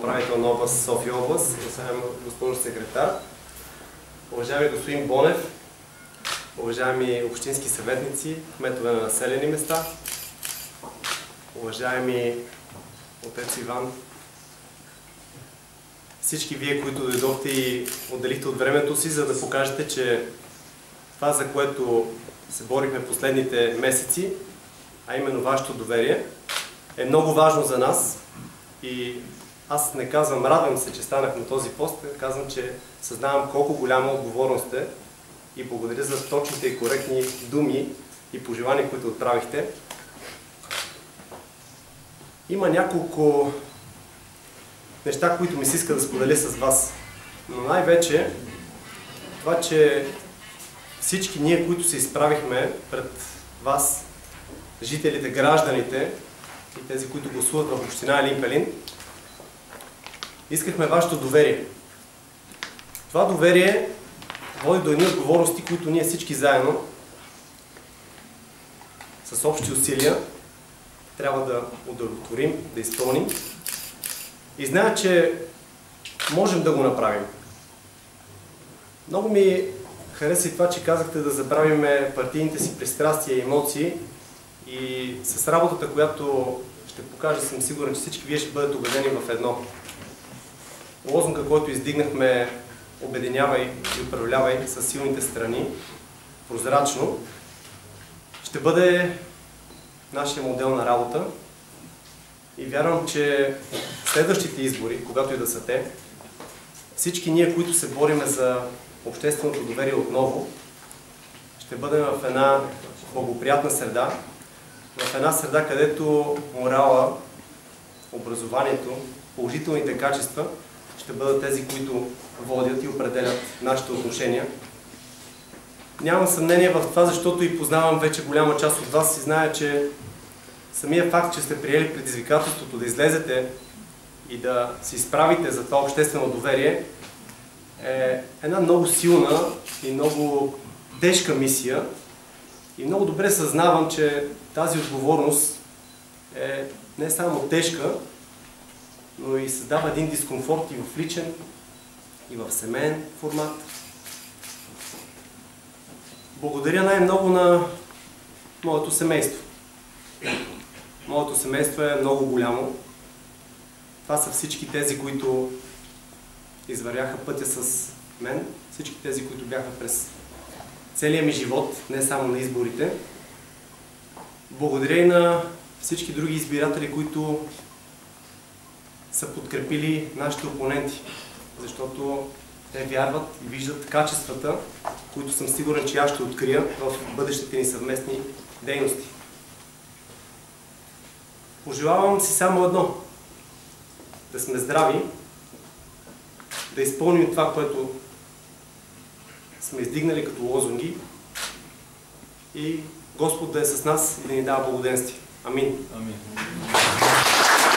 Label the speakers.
Speaker 1: управител на област София област, уважаема госпожо секретар, уважаеми господин Бонев, уважаеми общински съветници, кметове на населени места, уважаеми отец Иван, всички вие, които дойдохте и отделихте от времето си, за да покажете, че това, за което се борихме последните месеци, а именно вашето доверие, е много важно за нас. И аз не казвам, радвам се, че станах на този пост, казвам, че съзнавам колко голяма отговорност е и благодаря за точните и коректни думи и пожелания, които отправихте. Има няколко неща, които ми се иска да споделя с вас. Но най-вече това, че всички ние, които се изправихме пред вас, жителите, гражданите и тези, които гласуват в община Елин Пелин, искахме вашето доверие. Това доверие води до едни отговорности, които ние всички заедно, с общи усилия, трябва да удовлетворим, да изпълним. И зная, че можем да го направим. Много ми хареса и това, че казахте да забравим партийните си пристрастия и емоции и с работата, която ще покажа, съм сигурен, че всички вие ще бъдете убедени в едно. Лозунга, който издигнахме, обединявай и управлявай с силните страни, прозрачно, ще бъде нашия модел на работа и вярвам, че следващите избори, когато и да са те, всички ние, които се бориме за общественото доверие отново, ще бъдем в една благоприятна среда, в една среда, където морала, образованието, положителните качества ще бъдат тези, които водят и определят нашите отношения. Нямам съмнение в това, защото и познавам вече голяма част от вас и зная, че самия факт, че сте приели предизвикателството да излезете и да се изправите за това обществено доверие, е една много силна и много тежка мисия. И много добре съзнавам, че тази отговорност е не само тежка, но и създава един дискомфорт и в личен, и в семейен формат. Благодаря най-много на моето семейство. Моето семейство е много голямо. Това са всички тези, които извървяха пътя с мен, всички тези, които бяха през целия ми живот, не само на изборите. Благодаря и на всички други избиратели, които са подкрепили нашите опоненти, защото те вярват и виждат качествата, които съм сигурен, че аз ще открия в бъдещите ни съвместни дейности. Пожелавам си само едно. Да сме здрави, да изпълним това, което сме издигнали като лозунги и Господ да е с нас и да ни дава благоденствие. Амин.
Speaker 2: Амин.